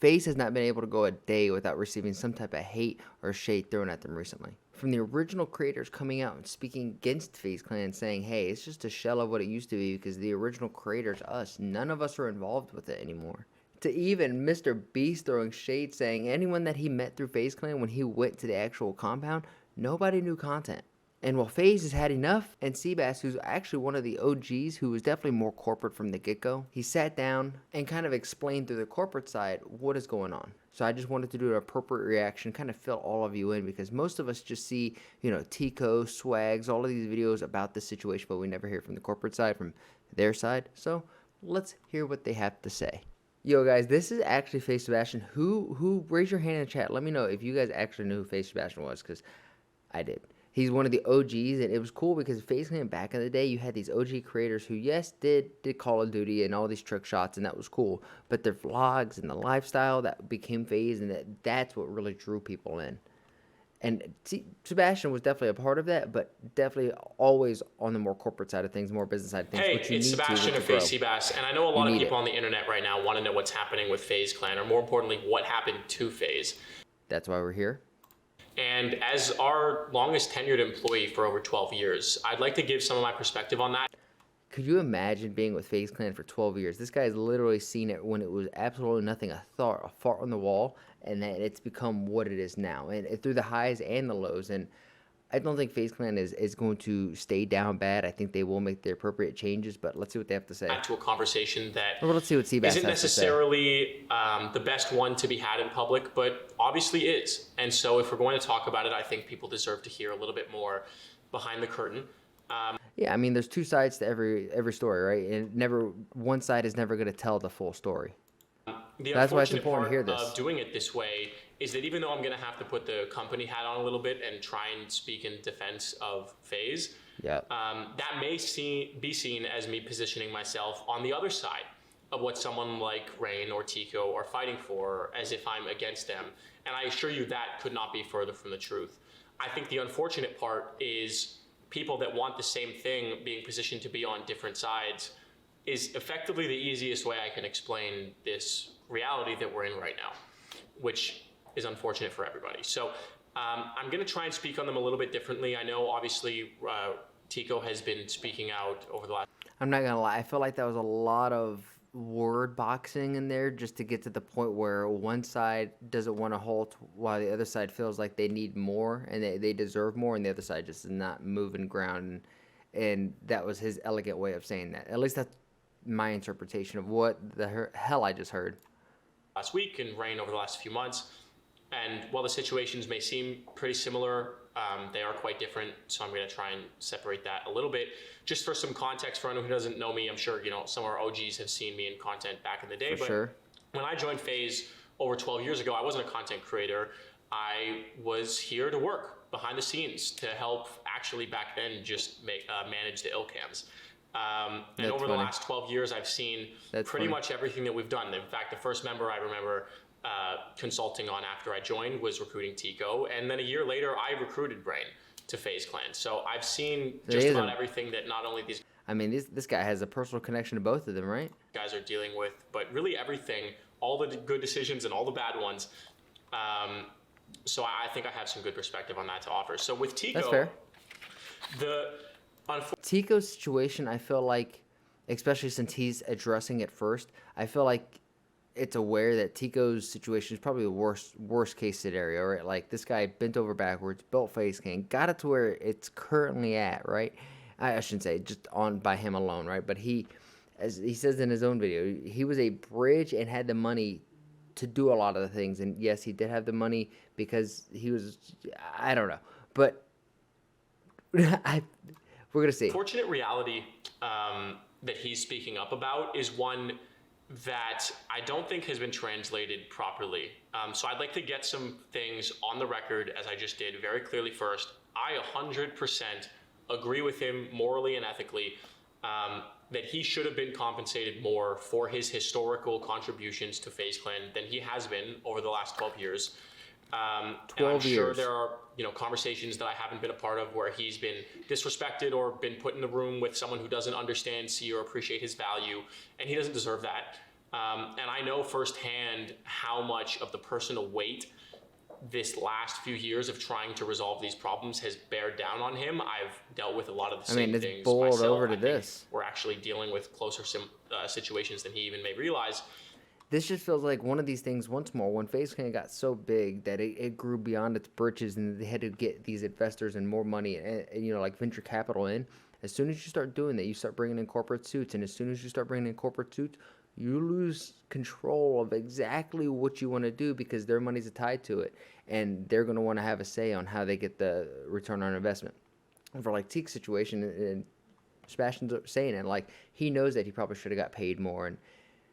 FaZe has not been able to go a day without receiving some type of hate or shade thrown at them recently. From the original creators coming out and speaking against FaZe Clan, saying, hey, it's just a shell of what it used to be because the original creators, us, none of us are involved with it anymore. To even Mr. Beast throwing shade, saying anyone that he met through FaZe Clan when he went to the actual compound, nobody knew content. And while FaZe has had enough, and Seabass, who's actually one of the OGs, who was definitely more corporate from the get-go, he sat down and kind of explained through the corporate side what is going on. So I just wanted to do an appropriate reaction, kind of fill all of you in, because most of us just see, Tico, Swags, all of these videos about this situation, but we never hear from the corporate side, from their side. So let's hear what they have to say. Yo, guys, this is actually FaZe Sebastian. Who raise your hand in the chat. Let me know if you guys actually knew who FaZe Sebastian was, because I did. He's one of the OGs, and it was cool because FaZe Clan back in the day, you had these OG creators who, yes, did Call of Duty and all these trick shots, and that was cool. But their vlogs and the lifestyle that became FaZe, and that's what really drew people in. And Sebastian was definitely a part of that, but definitely always on the more corporate side of things, more business side of things. Hey, it's Sebastian of FaZe Seabass, and I know a lot of people on the internet right now want to know what's happening with FaZe Clan, or more importantly, what happened to FaZe. That's why we're here. And as our longest tenured employee for over 12 years, I'd like to give some of my perspective on that. Could you imagine being with FaZe Clan for 12 years? This guy's literally seen it when it was absolutely nothing, a fart on the wall, and then it's become what it is now. And through the highs and the lows. And I don't think FaZe Clan is going to stay down bad. I think they will make the appropriate changes, but let's see what they have to say. Back to a conversation that let's see what Seabass isn't necessarily the best one to be had in public, but obviously is. And so if we're going to talk about it, I think people deserve to hear a little bit more behind the curtain. Yeah, I mean, there's two sides to every story, right? And one side is never going to tell the full story. That's why it's important to hear this. Of doing it this way is that even though I'm going to have to put the company hat on a little bit and try and speak in defense of FaZe, that may be seen as me positioning myself on the other side of what someone like Rain or Tico are fighting for, as if I'm against them. And I assure you that could not be further from the truth. I think the unfortunate part is people that want the same thing being positioned to be on different sides is effectively the easiest way I can explain this reality that we're in right now, which is unfortunate for everybody. So I'm going to try and speak on them a little bit differently. I know, obviously, Tico has been speaking out over the last... I'm not going to lie. I feel like that was a lot of word boxing in there just to get to the point where one side doesn't want to halt while the other side feels like they need more and they deserve more, and the other side just is not moving ground. And that was his elegant way of saying that. At least that's my interpretation of what the hell I just heard. Last week and Rain over the last few months. And while the situations may seem pretty similar, they are quite different. So I'm going to try and separate that a little bit. Just for some context for anyone who doesn't know me, I'm sure some of our OGs have seen me in content back in the day. For sure. When I joined FaZe over 12 years ago, I wasn't a content creator. I was here to work behind the scenes to help actually back then just manage the Ilcams. And over the last 12 years, I've seen pretty much everything that we've done. In fact, the first member I remember consulting on after I joined was recruiting Tico. And then a year later, I recruited Brain to FaZe Clan. So I've seen just about everything that not only these... I mean, this guy has a personal connection to both of them, right? Guys are dealing with, but really everything, all the good decisions and all the bad ones. So I think I have some good perspective on that to offer. So with Tico... That's fair. Tico's situation, I feel like, especially since he's addressing it first, I feel like it's aware that Tico's situation is probably the worst case scenario, right? Like, this guy bent over backwards, built FaZe Clan, got it to where it's currently at, right? I shouldn't say just by him alone, right? But he, as he says in his own video, he was a bridge and had the money to do a lot of the things. And yes, he did have the money because he was, I don't know, but we're going to see. Fortunate reality that he's speaking up about is one that I don't think has been translated properly. So I'd like to get some things on the record, as I just did very clearly first. I 100% agree with him morally and ethically that he should have been compensated more for his historical contributions to FaZe Clan than he has been over the last 12 years. 12 and I'm years. sure there are conversations that I haven't been a part of where he's been disrespected or been put in the room with someone who doesn't understand, see, or appreciate his value, and he doesn't deserve that. And I know firsthand how much of the personal weight this last few years of trying to resolve these problems has bared down on him. I've dealt with a lot of the same things it's boiled myself. over to this. We're actually dealing with closer situations than he even may realize. This just feels like one of these things once more when FaZe Clan got so big that it grew beyond its britches and they had to get these investors and more money and like venture capital in. As soon as you start doing that, you start bringing in corporate suits, and as soon as you start bringing in corporate suits, you lose control of exactly what you want to do because their money's tied to it, and they're going to want to have a say on how they get the return on investment. And for like Teek's situation, and Sebastian's saying it, like he knows that he probably should have got paid more. And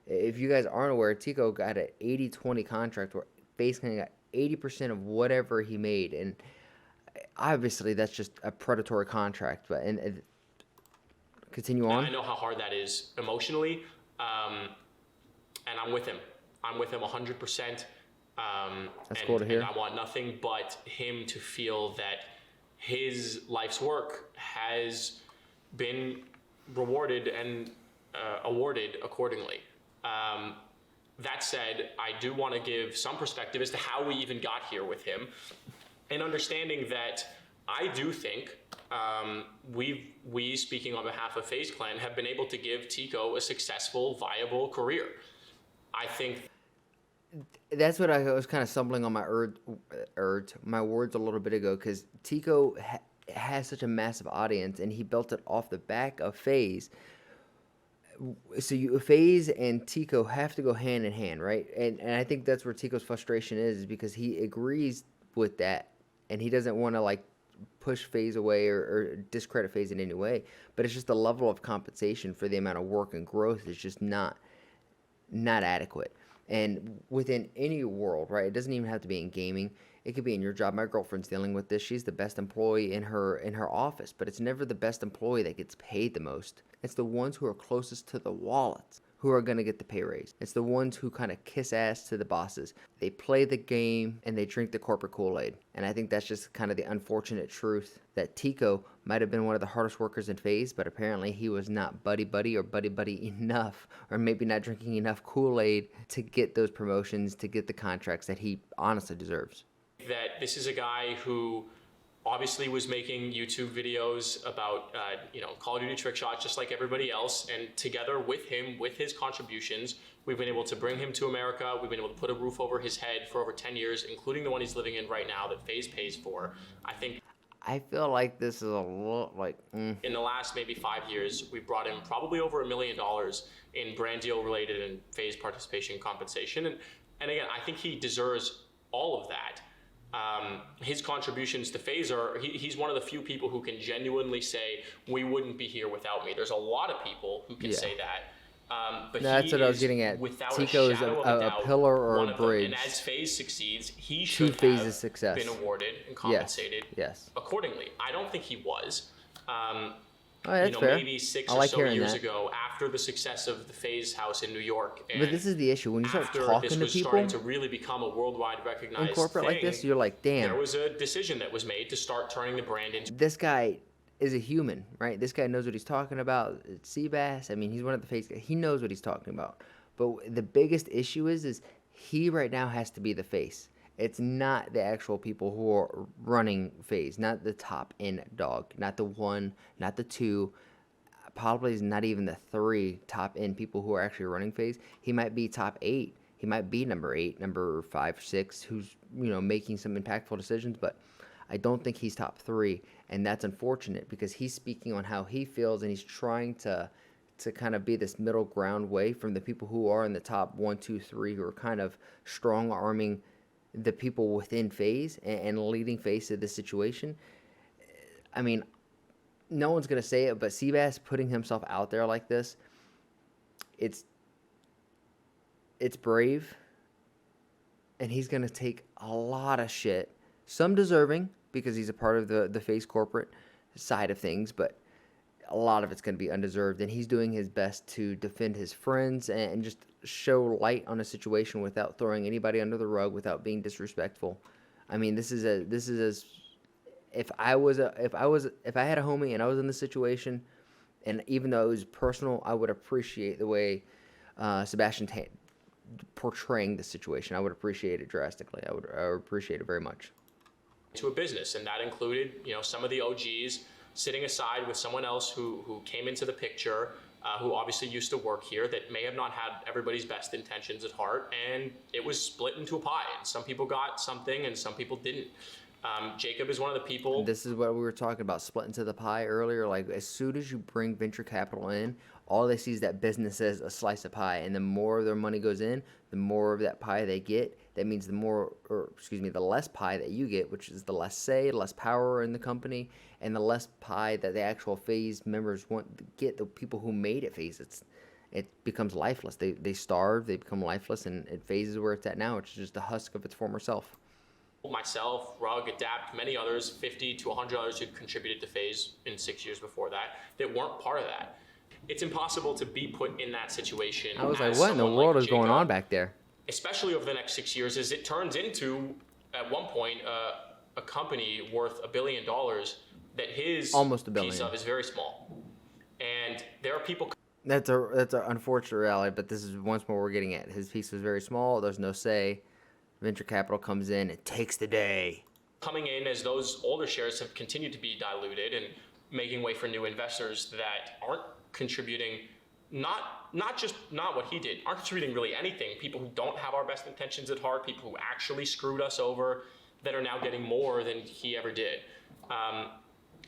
if you guys aren't aware, Tico got an 80-20 contract where basically got 80% of whatever he made, and obviously that's just a predatory contract. But and continue on. And I know how hard that is emotionally. And I'm with him. I'm with him 100%. That's cool to hear. And I want nothing but him to feel that his life's work has been rewarded and awarded accordingly. That said, I do want to give some perspective as to how we even got here with him, and understanding that I do think we, speaking on behalf of FaZe Clan, have been able to give Tico a successful, viable career. I think that's what I was kind of stumbling on my my words a little bit ago, because Tico has such a massive audience, and he built it off the back of FaZe. So FaZe and Tico have to go hand in hand, right? And I think that's where Tico's frustration is because he agrees with that, and he doesn't want to like push FaZe away or discredit FaZe in any way. But it's just the level of compensation for the amount of work and growth is just not adequate. And within any world, right? It doesn't even have to be in gaming. It could be in your job. My girlfriend's dealing with this. She's the best employee in her office, but it's never the best employee that gets paid the most. It's the ones who are closest to the wallets who are going to get the pay raise. It's the ones who kind of kiss ass to the bosses. They play the game and they drink the corporate Kool-Aid. And I think that's just kind of the unfortunate truth that Tico might have been one of the hardest workers in FaZe, but apparently he was not buddy-buddy or buddy-buddy enough, or maybe not drinking enough Kool-Aid to get those promotions, to get the contracts that he honestly deserves. That this is a guy who obviously was making YouTube videos about, Call of Duty trick shots just like everybody else. And together with him, with his contributions, we've been able to bring him to America. We've been able to put a roof over his head for over 10 years, including the one he's living in right now that FaZe pays for. I feel like this is a lot like... In the last maybe 5 years, we've brought in probably over $1 million in brand deal related and FaZe participation compensation. And again, I think he deserves all of that. His contributions to FaZe he's one of the few people who can genuinely say, we wouldn't be here without me. There's a lot of people who can say that. But that's what I was getting at. Tico is a pillar or a bridge. And as FaZe succeeds, he should have been awarded and compensated accordingly. I don't think he was. That's fair. Maybe 6 or so years ago, after the success of the FaZe House in New York. But this is the issue. When you start talking to people, starting to really become a worldwide recognized in corporate thing, like this, you're like, damn. There was a decision that was made to start turning the brand into. This guy is a human, right? This guy knows what he's talking about. Seabass, I mean, he's one of the FaZe guys. He knows what he's talking about. But the biggest issue is he right now has to be the face. It's not the actual people who are running FaZe, not the top end dog, not the 1, not the 2, probably is not even the 3 top end people who are actually running FaZe. He might be top 8. He might be number 8, number 5, 6, who's making some impactful decisions, but I don't think he's top 3, and that's unfortunate because he's speaking on how he feels and he's trying to kind of be this middle ground way from the people who are in the top 1, 2, 3 who are kind of strong arming the people within FaZe and leading FaZe to this situation. I mean, no one's going to say it, but Seabass putting himself out there like this, it's brave, and he's going to take a lot of shit. Some deserving, because he's a part of the FaZe corporate side of things, but a lot of it's going to be undeserved, and he's doing his best to defend his friends and just show light on a situation without throwing anybody under the rug, without being disrespectful. I mean, this is as if I had a homie and I was in this situation, and even though it was personal, I would appreciate the way Sebastian portraying the situation. I would appreciate it drastically. I would appreciate it very much. To a business, and that included, some of the OGs sitting aside with someone else who came into the picture, who obviously used to work here, that may have not had everybody's best intentions at heart, and it was split into a pie, and some people got something and some people didn't. Jacob is one of the people. This is what we were talking about, split into the pie earlier. Like, as soon as you bring venture capital in, all they see is that business as a slice of pie, and the more their money goes in, the more of that pie they get. That means the less pie that you get, which is the less say, less power in the company, and the less pie that the actual FaZe members want to get. The people who made it FaZe, it becomes lifeless. They starve, they become lifeless, and FaZe is where it's at now. It's just the husk of its former self. Myself, Rug, Adapt, many others, 50 to 100 others who contributed to FaZe in 6 years before that weren't part of that. It's impossible to be put in that situation. I was like, what in the world is going on back there? Especially over the next 6 years, as it turns into, at one point, a company worth $1 billion that his almost $1 billion piece of is very small. And there are people... That's an unfortunate reality, but this is once more we're getting at. His piece was very small. There's no say. Venture capital comes in, it takes the day. Coming in as those older shares have continued to be diluted and making way for new investors that aren't contributing, not what he did, aren't contributing really anything. People who don't have our best intentions at heart, people who actually screwed us over, that are now getting more than he ever did.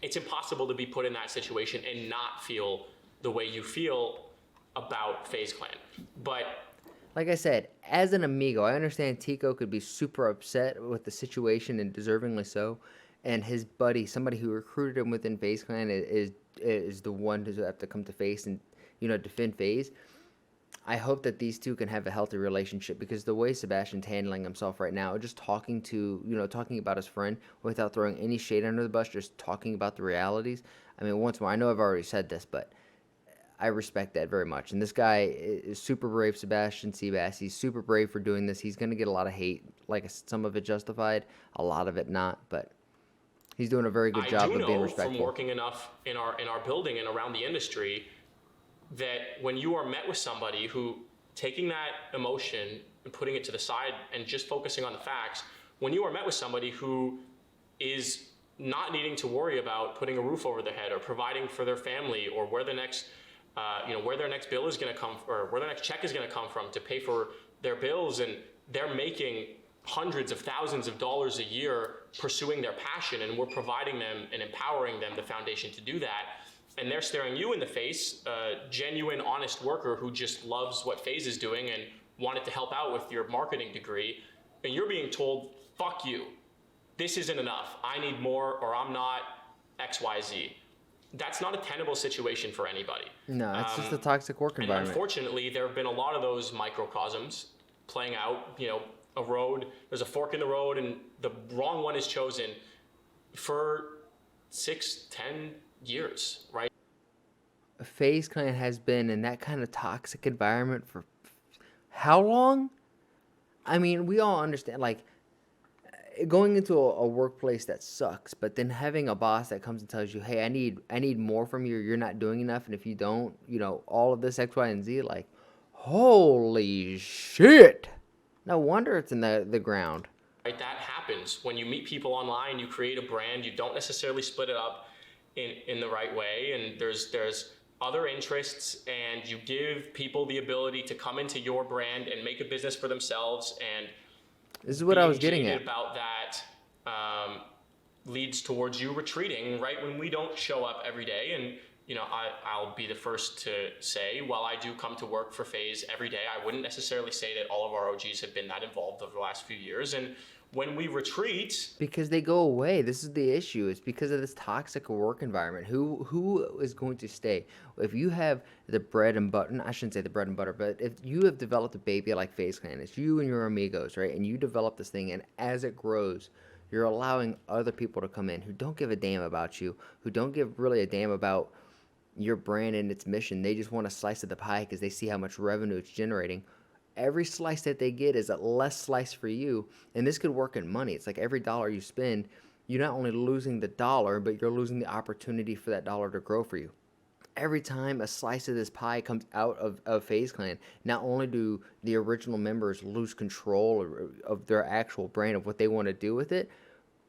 It's impossible to be put in that situation and not feel the way you feel about FaZe Clan. But like I said, as an amigo, I understand Tico could be super upset with the situation, and deservingly so. And his buddy, somebody who recruited him within FaZe Clan, is the one who have to come to FaZe and defend FaZe. I hope that these two can have a healthy relationship, because the way Sebastian's handling himself right now, just talking about his friend without throwing any shade under the bus, just talking about the realities. I mean, once more, I know I've already said this, but I respect that very much. And this guy is super brave, Sebastian Seabass. He's super brave for doing this. He's going to get a lot of hate, like some of it justified, a lot of it not, but he's doing a very good job of being respectful. I do know from working enough in our building and around the industry that when you are met with somebody who, taking that emotion and putting it to the side and just focusing on the facts, when you are met with somebody who is not needing to worry about putting a roof over their head or providing for their family, or where the next where their next bill is going to come, or where their next check is going to come from to pay for their bills, and they're making hundreds of thousands of dollars a year pursuing their passion, and we're providing them and empowering them the foundation to do that, and they're staring you in the face, a genuine, honest worker who just loves what FaZe is doing and wanted to help out with your marketing degree, and you're being told, fuck you, this isn't enough, I need more, or I'm not XYZ. That's not a tenable situation for anybody. No, it's just a toxic work environment. And unfortunately, there have been a lot of those microcosms playing out. A road, there's a fork in the road, and the wrong one is chosen for 6-10 years, right? FaZe Clan has been in that kind of toxic environment for how long? I mean, we all understand, like, going into a workplace that sucks, but then having a boss that comes and tells you, hey, I need more from you, you're not doing enough, and if you don't, all of this X, Y, and Z, like, holy shit. No wonder it's in the ground. Right, that happens. When you meet people online, you create a brand, you don't necessarily split it up in the right way, and there's other interests, and you give people the ability to come into your brand and make a business for themselves, and this is what I was getting at. About that leads towards you retreating right when we don't show up every day. And I'll be the first to say, while I do come to work for FaZe every day, I wouldn't necessarily say that all of our OGs have been that involved over the last few years. And when we retreat, because they go away, this is the issue. It's because of this toxic work environment. Who is going to stay? If you have the bread and butter, I shouldn't say the bread and butter, but if you have developed a baby like FaZe Clan, it's you and your amigos, right? And you develop this thing, and as it grows, you're allowing other people to come in who don't give a damn about you, who don't give really a damn about your brand and its mission. They just want a slice of the pie because they see how much revenue it's generating. Every slice that they get is a less slice for you, and this could work in money. It's like every dollar you spend, you're not only losing the dollar, but you're losing the opportunity for that dollar to grow for you. every time a slice of this pie comes out of FaZe Clan, not only do the original members lose control of their actual brand of what they want to do with it,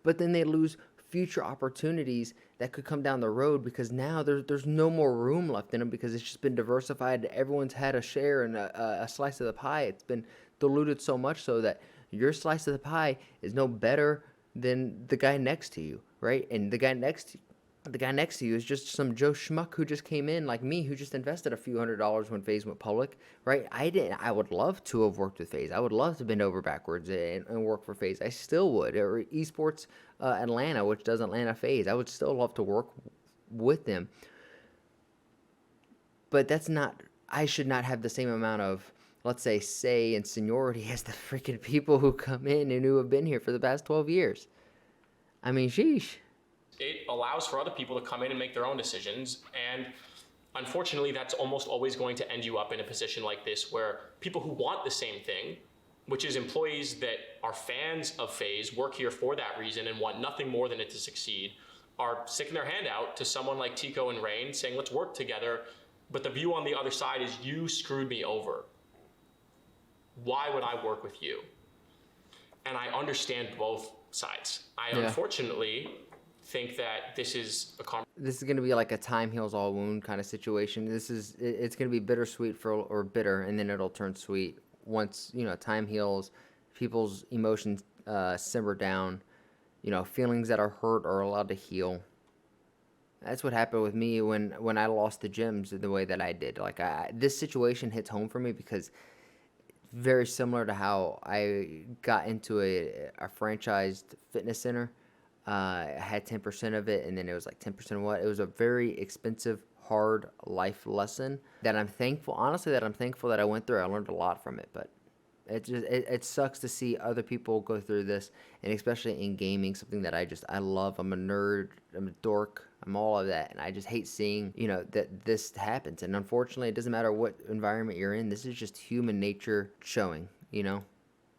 but then they lose future opportunities that could come down the road because now there's no more room left in them because it's just been diversified. Everyone's had a share and a slice of the pie. It's been diluted so much so that your slice of the pie is no better than the guy next to you, right? And the guy next to you is just some Joe Schmuck who just came in like me, who just invested a few $100s when FaZe went public, right? I would love to have worked with FaZe. I would love to bend over backwards and work for FaZe. I still would. Or Esports Atlanta, which does Atlanta FaZe. I would still love to work with them. But that's not, I should not have the same amount of, let's say and seniority as the freaking people who come in and who have been here for the past 12 years. I mean, sheesh. It allows for other people to come in and make their own decisions. And unfortunately, that's almost always going to end you up in a position like this where people who want the same thing, which is employees that are fans of FaZe, work here for that reason and want nothing more than it to succeed, are sticking their hand out to someone like Tico and Rain saying, let's work together. But the view on the other side is you screwed me over. Why would I work with you? And I understand both sides. Unfortunately think that this is going to be like a time heals all wound kind of situation. It's going to be bittersweet or bitter, and then it'll turn sweet once, time heals, people's emotions simmer down, feelings that are hurt are allowed to heal. That's what happened with me when I lost the gyms the way that I did. Like this situation hits home for me because very similar to how I got into a franchised fitness center. I had 10% of it, and then it was like 10% of what? It was a very expensive, hard life lesson that I'm thankful that I went through. I learned a lot from it, but it sucks to see other people go through this, and especially in gaming, something that I love. I'm a nerd, I'm a dork, I'm all of that, and I just hate seeing, that this happens. And unfortunately, it doesn't matter what environment you're in. This is just human nature showing,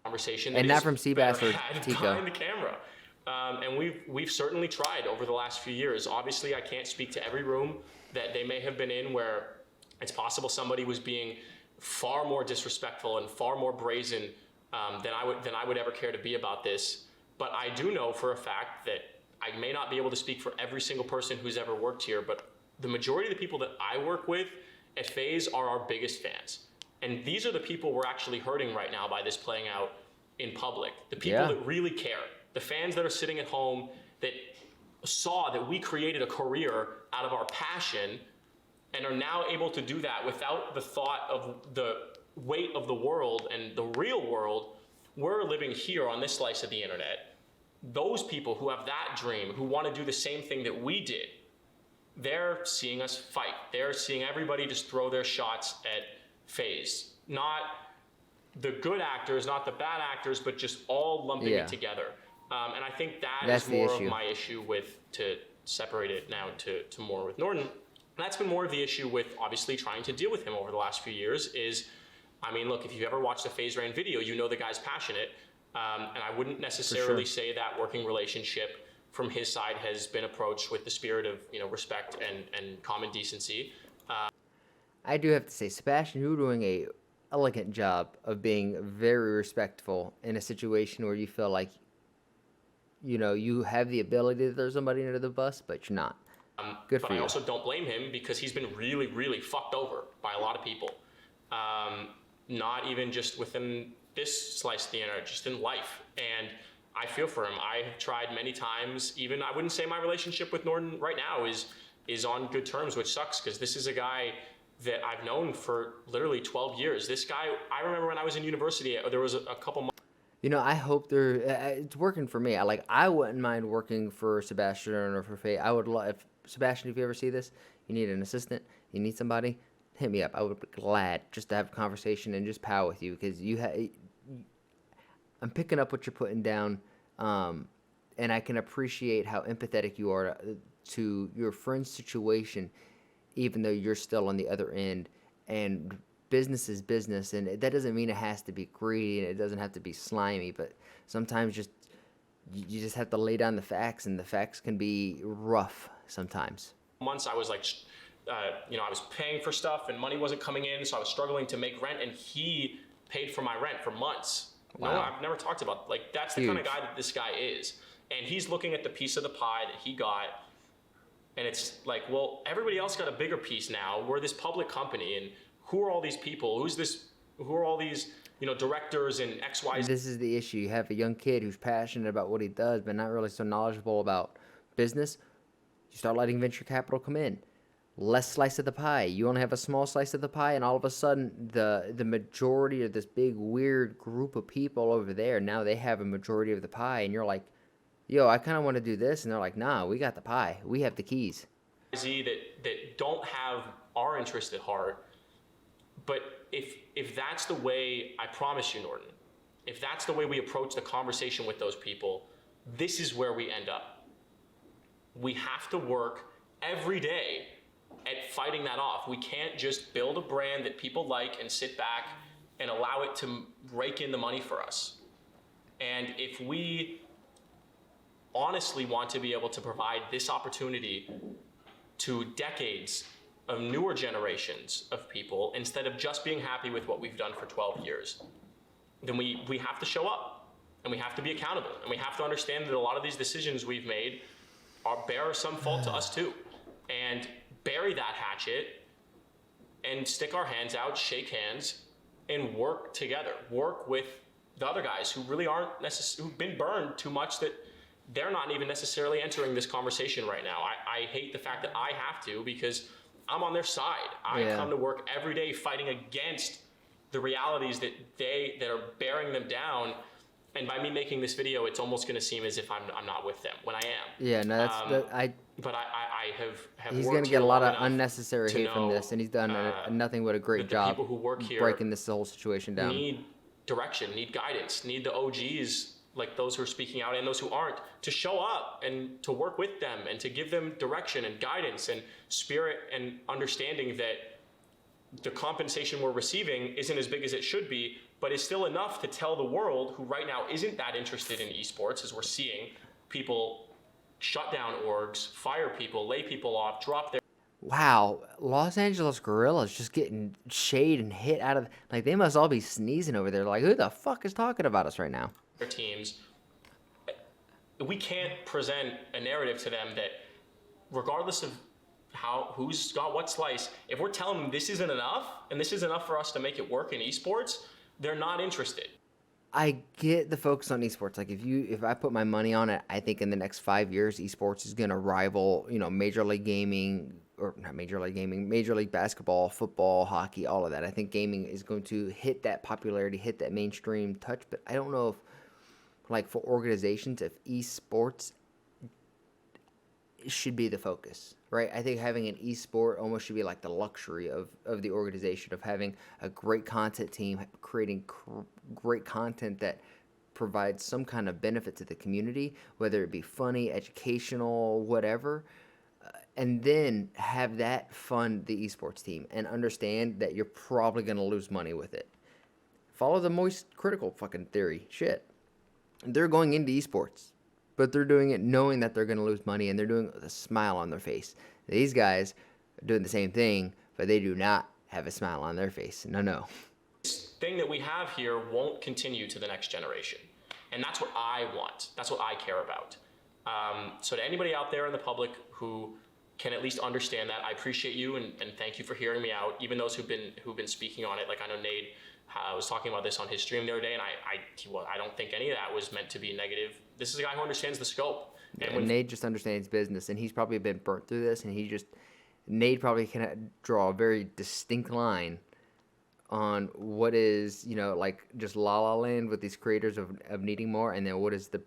Conversation and not from Seabass or Tico. Behind the camera. And we've certainly tried over the last few years. Obviously, I can't speak to every room that they may have been in where it's possible somebody was being far more disrespectful and far more brazen than I would ever care to be about this. But I do know for a fact that I may not be able to speak for every single person who's ever worked here, but the majority of the people that I work with at FaZe are our biggest fans. And these are the people we're actually hurting right now by this playing out in public. The people that really care. The fans that are sitting at home that saw that we created a career out of our passion and are now able to do that without the thought of the weight of the world and the real world. We're living here on this slice of the internet. Those people who have that dream, who want to do the same thing that we did, they're seeing us fight. They're seeing everybody just throw their shots at FaZe. Not the good actors, not the bad actors, but just all lumping it together. And I think that's more of my issue with, to separate it now to more with Norton. And that's been more of the issue with obviously trying to deal with him over the last few years is, look, if you've ever watched a FaZe Rain video, the guy's passionate. And I wouldn't necessarily say that working relationship from his side has been approached with the spirit of, respect and common decency. I do have to say, Sebastian, you're doing a elegant job of being very respectful in a situation where you feel like, you have the ability to throw somebody under the bus, but you're not. Good for you. But I also don't blame him because he's been really, really fucked over by a lot of people. Not even just within this slice of the internet, just in life. And I feel for him. I've tried many times. Even I wouldn't say my relationship with Norton right now is on good terms, which sucks because this is a guy that I've known for literally 12 years. This guy, I remember when I was in university, there was a couple months. I hope it's working for me. I wouldn't mind working for Sebastian or for FaZe. I would love, Sebastian, if you ever see this, you need an assistant, you need somebody, hit me up. I would be glad just to have a conversation and just pow with you because I'm picking up what you're putting down, and I can appreciate how empathetic you are to your friend's situation, even though you're still on the other end. And business is business, and that doesn't mean it has to be greedy and it doesn't have to be slimy, but sometimes you just have to lay down the facts, and the facts can be rough sometimes. Months I was I was paying for stuff and money wasn't coming in, so I was struggling to make rent, and he paid for my rent for months. Wow. No, I've never talked about, like, that's the kind of guy that this guy is. And he's looking at the piece of the pie that he got, and it's like, well, everybody else got a bigger piece now. We're this public company, and who are all these people? Who are all these, directors and XYZ? This is the issue. You have a young kid who's passionate about what he does, but not really so knowledgeable about business. You start letting venture capital come in. Less slice of the pie. You only have a small slice of the pie, and all of a sudden, the majority of this big, weird group of people over there, now they have a majority of the pie, and you're like, yo, I kind of want to do this. And they're like, nah, we got the pie. We have the keys. That don't have our interest at heart. But if that's the way, I promise you, Norton, if that's the way we approach the conversation with those people, this is where we end up. We have to work every day at fighting that off. We can't just build a brand that people like and sit back and allow it to rake in the money for us. And if we honestly want to be able to provide this opportunity to decades of newer generations of people, instead of just being happy with what we've done for 12 years, then we have to show up, and we have to be accountable, and we have to understand that a lot of these decisions we've made bear some fault to us too. And bury that hatchet and stick our hands out, shake hands, and work together. Work with the other guys who really who've been burned too much that they're not even necessarily entering this conversation right now. I hate the fact that I have to, because I'm on their side. I come to work every day fighting against the realities that are bearing them down. And by me making this video, it's almost going to seem as if I'm not with them when I am. Yeah, no, But I have. He's going to get a lot of unnecessary hate from this, and he's done nothing but a great job people who work here breaking this whole situation down. Need direction, need guidance, need the OGs, like those who are speaking out and those who aren't, to show up and to work with them and to give them direction and guidance and spirit and understanding that the compensation we're receiving isn't as big as it should be, but is still enough to tell the world, who right now isn't that interested in esports, as we're seeing people shut down orgs, fire people, lay people off, drop their... Wow, Los Angeles Gorillas just getting shade and hit out of... Like, they must all be sneezing over there. Like, who the fuck is talking about us right now? Their teams. We can't present a narrative to them that, regardless of who's got what slice, if we're telling them this isn't enough, and this isn't enough for us to make it work in esports, they're not interested. I get the focus on esports. Like, if I put my money on it, I think in the next 5 years, esports is going to rival, Major League Gaming, or not Major League Gaming, Major League Basketball, football, hockey, all of that. I think gaming is going to hit that popularity, hit that mainstream touch. But I don't know if, like, for organizations, if esports should be the focus, right? I think having an esport almost should be like the luxury of the organization, of having a great content team, creating great content that provides some kind of benefit to the community, whether it be funny, educational, whatever, and then have that fund the esports team and understand that you're probably going to lose money with it. Follow the moist critical fucking theory. Shit. They're going into esports, but they're doing it knowing that they're going to lose money, and they're doing it with a smile on their face. These guys are doing the same thing, but they do not have a smile on their face. No. This thing that we have here won't continue to the next generation. And that's what I want. That's what I care about. So to anybody out there in the public who can at least understand that, I appreciate you, and thank you for hearing me out. Even those who've been speaking on it, like I know Nate was talking about this on his stream the other day, and I don't think any of that was meant to be negative. This is a guy who understands the scope. And Nate just understands business, and he's probably been burnt through this, and Nate probably can draw a very distinct line on what is, like just La La Land with these creators of needing more, and then what is the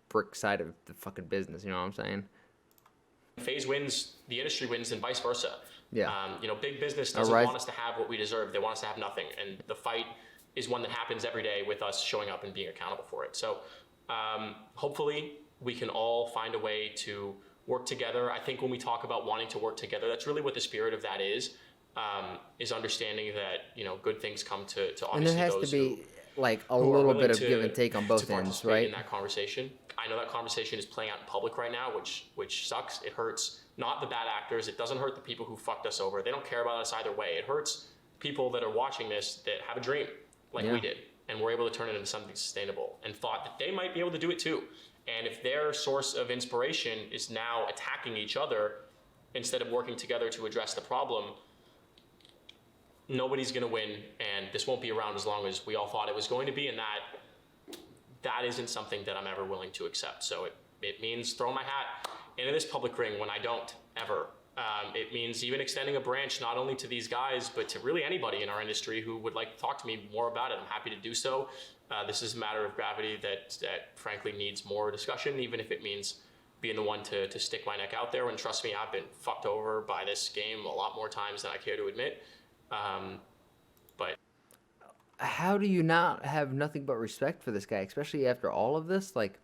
brick side of the fucking business, you know what I'm saying? FaZe wins, the industry wins, and vice versa. Yeah. Big business doesn't want us to have what we deserve. They want us to have nothing. And the fight is one that happens every day with us showing up and being accountable for it. So hopefully we can all find a way to work together. I think when we talk about wanting to work together, that's really what the spirit of that is understanding that, good things come to obviously and there has those to be, like a little bit of give and take on both ends, right? In that conversation. I know that conversation is playing out in public right now, which sucks. It hurts not the bad actors. It doesn't hurt the people who fucked us over. They don't care about us either way. It hurts people that are watching this that have a dream like we did, and were able to turn it into something sustainable and thought that they might be able to do it too. And if their source of inspiration is now attacking each other instead of working together to address the problem, nobody's going to win, and this won't be around as long as we all thought it was going to be, and that isn't something that I'm ever willing to accept. So it means throwing my hat into this public ring when I don't, ever. It means even extending a branch not only to these guys, but to really anybody in our industry who would like to talk to me more about it. I'm happy to do so. This is a matter of gravity that frankly needs more discussion, even if it means being the one to stick my neck out there. And trust me, I've been fucked over by this game a lot more times than I care to admit. But how do you not have nothing but respect for this guy, especially after all of this? Like,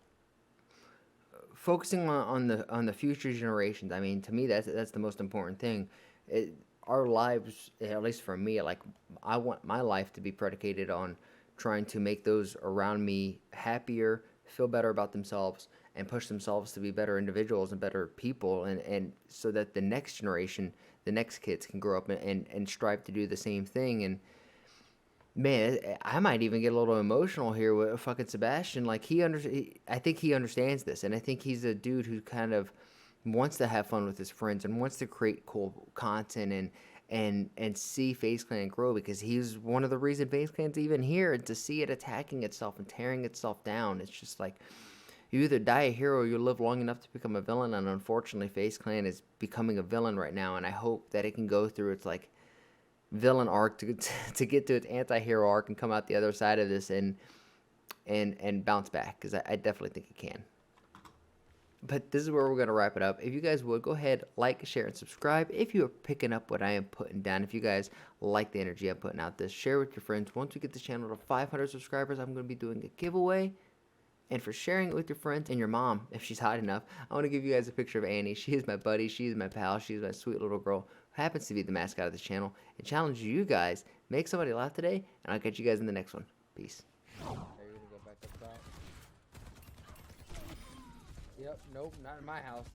focusing on the future generations. I mean, to me, that's the most important thing. Our lives, at least for me, like, I want my life to be predicated on trying to make those around me happier, feel better about themselves, and push themselves to be better individuals and better people, and so that the next generation, the next kids, can grow up and strive to do the same thing. And man, I might even get a little emotional here with fucking Sebastian. Like, I think he understands this, and I think he's a dude who kind of wants to have fun with his friends and wants to create cool content and see FaZe Clan grow, because he's one of the reasons FaZe Clan's even here, and to see it attacking itself and tearing itself down. It's just like, you either die a hero or you live long enough to become a villain, and unfortunately FaZe Clan is becoming a villain right now, and I hope that it can go through its like villain arc to get to its anti-hero arc and come out the other side of this and bounce back, because I definitely think it can. But this is where we're going to wrap it up. If you guys would, go ahead, like, share, and subscribe. If you are picking up what I am putting down, if you guys like the energy I'm putting out this, share with your friends. Once we get this channel to 500 subscribers, I'm going to be doing a giveaway. And for sharing it with your friends and your mom, if she's hot enough, I want to give you guys a picture of Annie. She is my buddy. She is my pal. She is my sweet little girl who happens to be the mascot of this channel. And challenge you guys, make somebody laugh today, and I'll catch you guys in the next one. Peace. Are you going to go back up top? Yep, nope, not in my house.